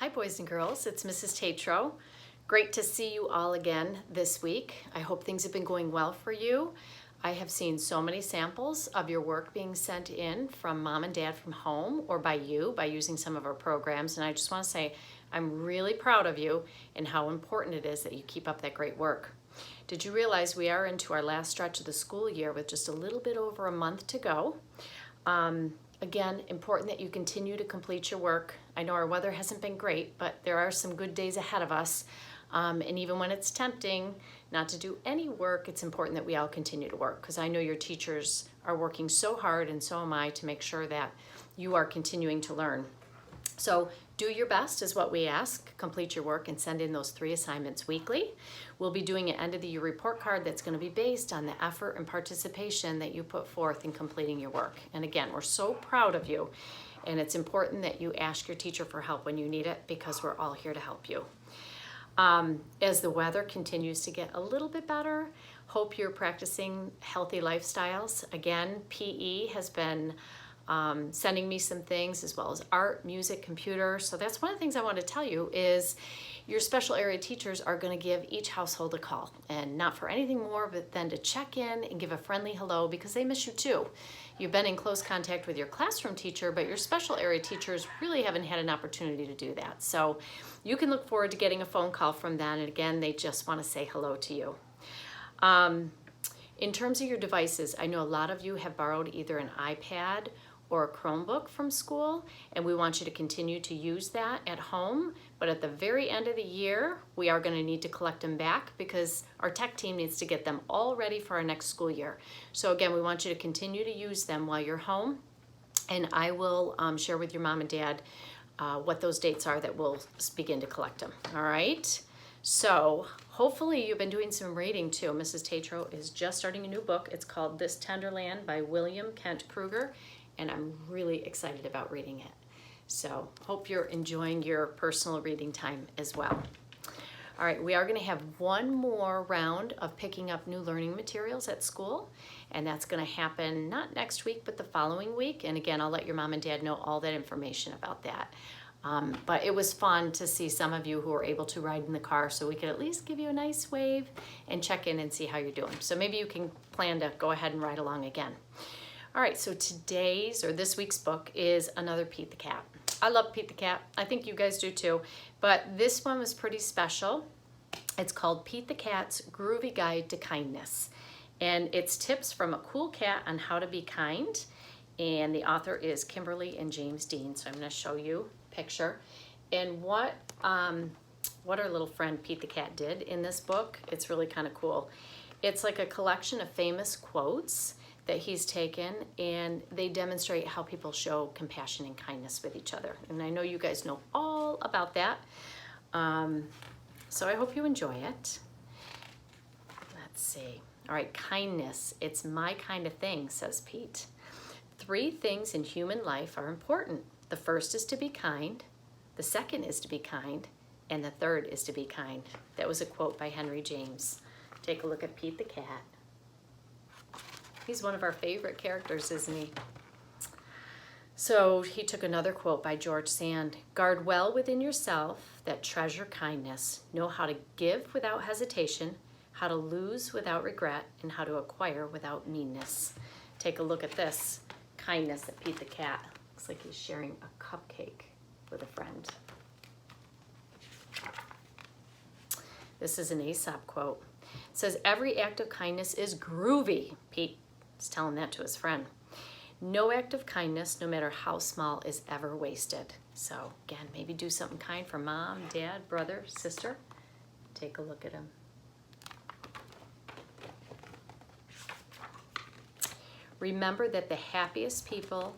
Hi boys and girls, it's Mrs. Tatro. Great to see you all again this week. I hope things have been going well for you. I have seen so many samples of your work being sent in from mom and dad from home or by you by using some of our programs, and I just want to say I'm really proud of you and how important it is that you keep up that great work. Did you realize we are into our last stretch of the school year with just a little bit over a month to go? Again, important that you continue to complete your work. I know our weather hasn't been great, but there are some good days ahead of us. And even when it's tempting not to do any work, it's important that we all continue to work, because I know your teachers are working so hard, and so am I, to make sure that you are continuing to learn. So do your best is what we ask. Complete your work and send in those 3 assignments weekly. We'll be doing an end of the year report card that's going to be based on the effort and participation that you put forth in completing your work. And again, we're so proud of you, and it's important that you ask your teacher for help when you need it, because we're all here to help you. As the weather continues to get a little bit better, hope you're practicing healthy lifestyles. Again, PE has been sending me some things, as well as art, music, computer. So that's one of the things I want to tell you is your special area teachers are going to give each household a call, and not for anything more but than to check in and give a friendly hello, because they miss you too. You've been in close contact with your classroom teacher, but your special area teachers really haven't had an opportunity to do that. So you can look forward to getting a phone call from them, and again, they just want to say hello to you. In terms of your devices, I know a lot of you have borrowed either an iPad or a Chromebook from school, and we want you to continue to use that at home. But at the very end of the year, we are going to need to collect them back, because our tech team needs to get them all ready for our next school year. So again, we want you to continue to use them while you're home, and I will share with your mom and dad what those dates are that we'll begin to collect them. All right? So hopefully you've been doing some reading too. Mrs. Tatro is just starting a new book. It's called This Tender Land by William Kent Kruger, and I'm really excited about reading it. So hope you're enjoying your personal reading time as well. All right, we are going to have one more round of picking up new learning materials at school, and that's going to happen not next week, but the following week. And again, I'll let your mom and dad know all that information about that. But it was fun to see some of you who were able to ride in the car, so we could at least give you a nice wave and check in and see how you're doing. So maybe you can plan to go ahead and ride along again. All right, so this week's book is another Pete the Cat. I love Pete the Cat. I think you guys do too, but this one was pretty special. It's called Pete the Cat's Groovy Guide to Kindness, and it's tips from a cool cat on how to be kind, and the author is Kimberly and James Dean. So I'm going to show you a picture and what our little friend Pete the Cat did in this book. It's really kind of cool. It's like a collection of famous quotes that he's taken, and they demonstrate how people show compassion and kindness with each other. And I know you guys know all about that. So I hope you enjoy it. Let's see. All right, kindness. It's my kind of thing, says Pete. 3 things in human life are important. The first is to be kind. The second is to be kind. And the third is to be kind. That was a quote by Henry James. Take a look at Pete the Cat. He's one of our favorite characters, isn't he? So he took another quote by George Sand. Guard well within yourself that treasure kindness. Know how to give without hesitation, how to lose without regret, and how to acquire without meanness. Take a look at this. Kindness at Pete the Cat. Looks like he's sharing a cupcake with a friend. This is an Aesop quote. It says, every act of kindness is groovy. Pete is telling that to his friend. No act of kindness, no matter how small, is ever wasted. So again, maybe do something kind for mom, dad, brother, sister. Take a look at him. Remember that the happiest people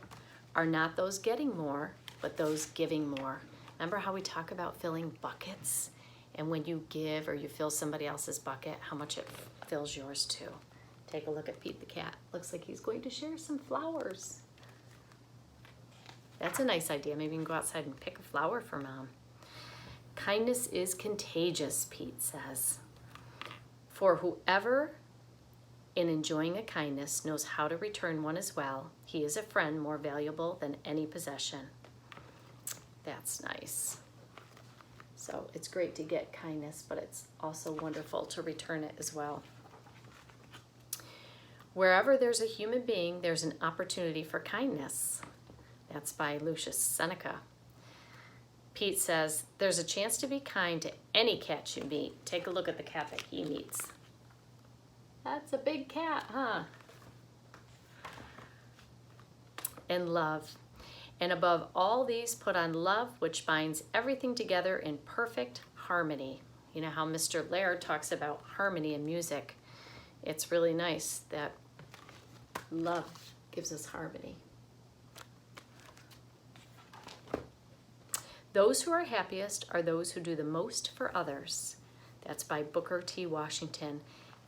are not those getting more, but those giving more. Remember how we talk about filling buckets? And when you give or you fill somebody else's bucket, how much it fills yours too. Take a look at Pete the Cat. Looks like he's going to share some flowers. That's a nice idea. Maybe you can go outside and pick a flower for mom. Kindness is contagious, Pete says. For whoever in enjoying a kindness knows how to return one as well, he is a friend more valuable than any possession. That's nice. So it's great to get kindness, but it's also wonderful to return it as well. Wherever there's a human being, there's an opportunity for kindness. That's by Lucius Seneca. Pete says, there's a chance to be kind to any cat you meet. Take a look at the cat that he meets. That's a big cat, huh? And love. And above all these, put on love, which binds everything together in perfect harmony. You know how Mr. Laird talks about harmony in music. It's really nice that love gives us harmony. Those who are happiest are those who do the most for others. That's by Booker T. Washington.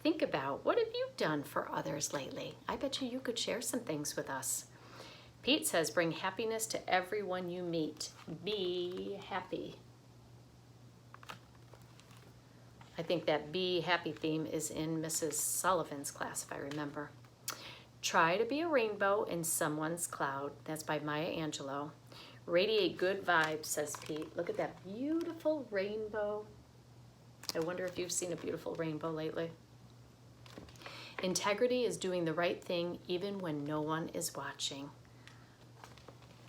Think about, what have you done for others lately? I bet you could share some things with us. Pete says, bring happiness to everyone you meet. Be happy. I think that be happy theme is in Mrs. Sullivan's class, if I remember. Try to be a rainbow in someone's cloud. That's by Maya Angelou. Radiate good vibes, says Pete. Look at that beautiful rainbow. I wonder if you've seen a beautiful rainbow lately. Integrity is doing the right thing even when no one is watching.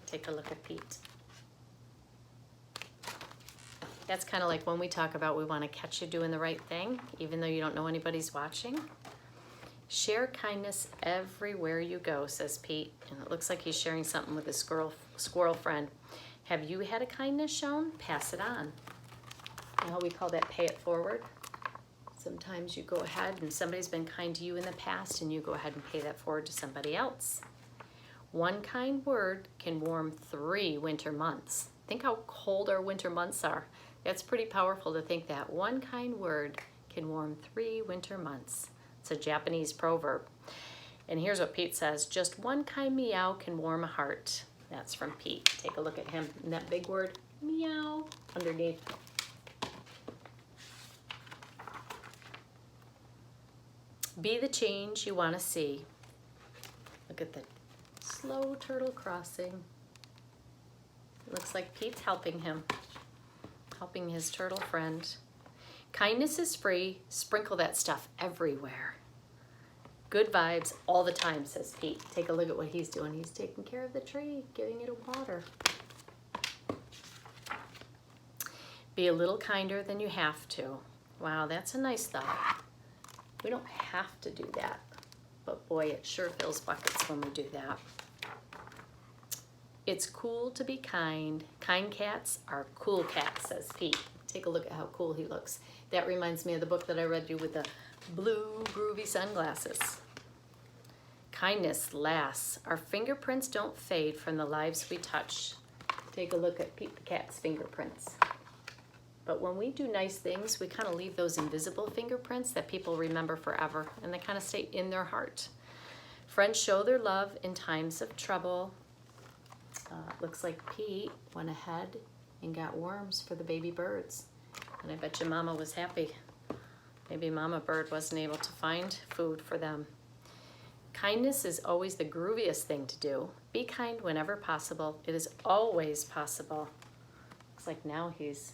Take a look at Pete. That's kind of like when we talk about we want to catch you doing the right thing, even though you don't know anybody's watching. Share kindness everywhere you go, says Pete. And it looks like he's sharing something with his squirrel friend. Have you had a kindness shown? Pass it on. You know how we call that pay it forward? Sometimes you go ahead and somebody's been kind to you in the past and you go ahead and pay that forward to somebody else. One kind word can warm 3 winter months. Think how cold our winter months are. That's pretty powerful to think that. One kind word can warm 3 winter months. It's a Japanese proverb. And here's what Pete says. Just one kind meow can warm a heart. That's from Pete. Take a look at him and that big word, meow, underneath. Be the change you want to see. Look at the slow turtle crossing. Looks like Pete's helping him, helping his turtle friend. Kindness is free. Sprinkle that stuff everywhere. Good vibes all the time, says Pete. Take a look at what he's doing. He's taking care of the tree, giving it a water. Be a little kinder than you have to. Wow, that's a nice thought. We don't have to do that, but boy, it sure fills buckets when we do that. It's cool to be kind. Kind cats are cool cats, says Pete. Take a look at how cool he looks. That reminds me of the book that I read you with the blue groovy sunglasses. Kindness lasts. Our fingerprints don't fade from the lives we touch. Take a look at Pete the cat's fingerprints. But when we do nice things, we kind of leave those invisible fingerprints that people remember forever, and they kind of stay in their heart. Friends show their love in times of trouble. Looks like Pete went ahead and got worms for the baby birds. And I bet you Mama was happy. Maybe Mama Bird wasn't able to find food for them. Kindness is always the grooviest thing to do. Be kind whenever possible. It is always possible. Looks like now he's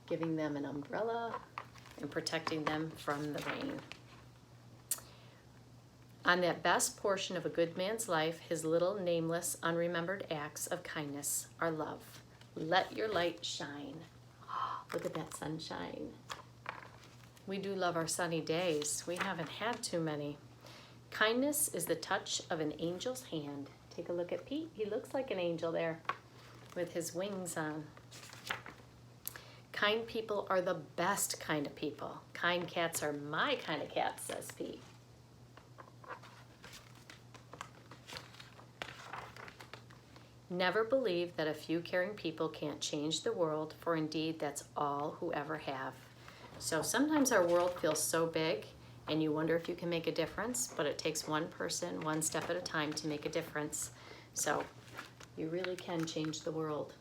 giving them an umbrella and protecting them from the rain. On that best portion of a good man's life, his little nameless, unremembered acts of kindness are love. Let your light shine. Look at that sunshine. We do love our sunny days. We haven't had too many. Kindness is the touch of an angel's hand. Take a look at Pete. He looks like an angel there with his wings on. Kind people are the best kind of people. Kind cats are my kind of cats, says Pete. Never believe that a few caring people can't change the world, for indeed that's all who ever have. So sometimes our world feels so big and you wonder if you can make a difference, but it takes one person, one step at a time to make a difference. So you really can change the world.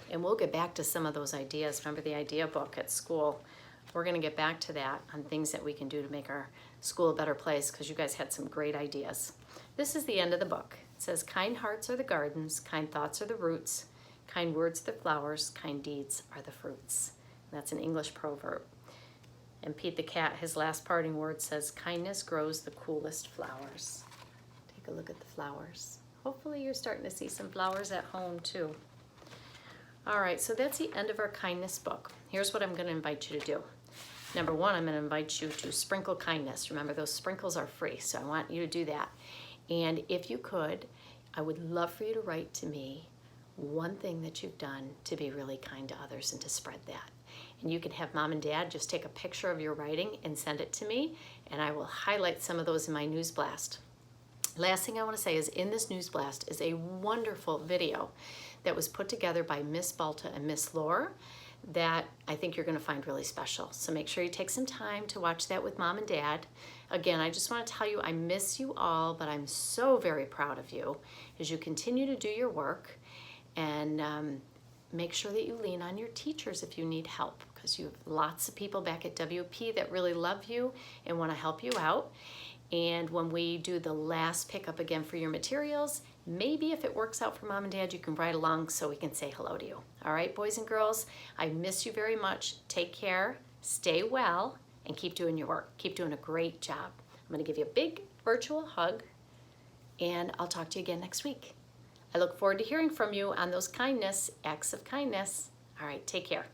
And we'll get back to some of those ideas. Remember the idea book at school? We're gonna get back to that on things that we can do to make our school a better place, because you guys had some great ideas. This is the end of the book. It says, kind hearts are the gardens, kind thoughts are the roots, Kind words are the flowers, kind deeds are the fruits. That's an English proverb. And Pete the cat, his last parting word says, kindness grows the coolest flowers. Take a look at the flowers. Hopefully you're starting to see some flowers at home too. All right, so that's the end of our kindness book. Here's what I'm going to invite you to do. Number one, I'm going to invite you to sprinkle kindness. Remember, those sprinkles are free, so I want you to do that. And if you could, I would love for you to write to me one thing that you've done to be really kind to others and to spread that. And you can have mom and dad just take a picture of your writing and send it to me, and I will highlight some of those in my news blast. Last thing I want to say is in this news blast is a wonderful video that was put together by Miss Balta and Miss Lore that I think you're going to find really special. So make sure you take some time to watch that with mom and dad. Again, I just want to tell you I miss you all, but I'm so very proud of you as you continue to do your work. And make sure that you lean on your teachers if you need help, because you have lots of people back at WP that really love you and want to help you out. And when we do the last pickup again for your materials, maybe if it works out for mom and dad, you can ride along so we can say hello to you. All right, boys and girls, I miss you very much. Take care, stay well, and keep doing your work. Keep doing a great job. I'm going to give you a big virtual hug, and I'll talk to you again next week. I look forward to hearing from you on those acts of kindness. All right, take care.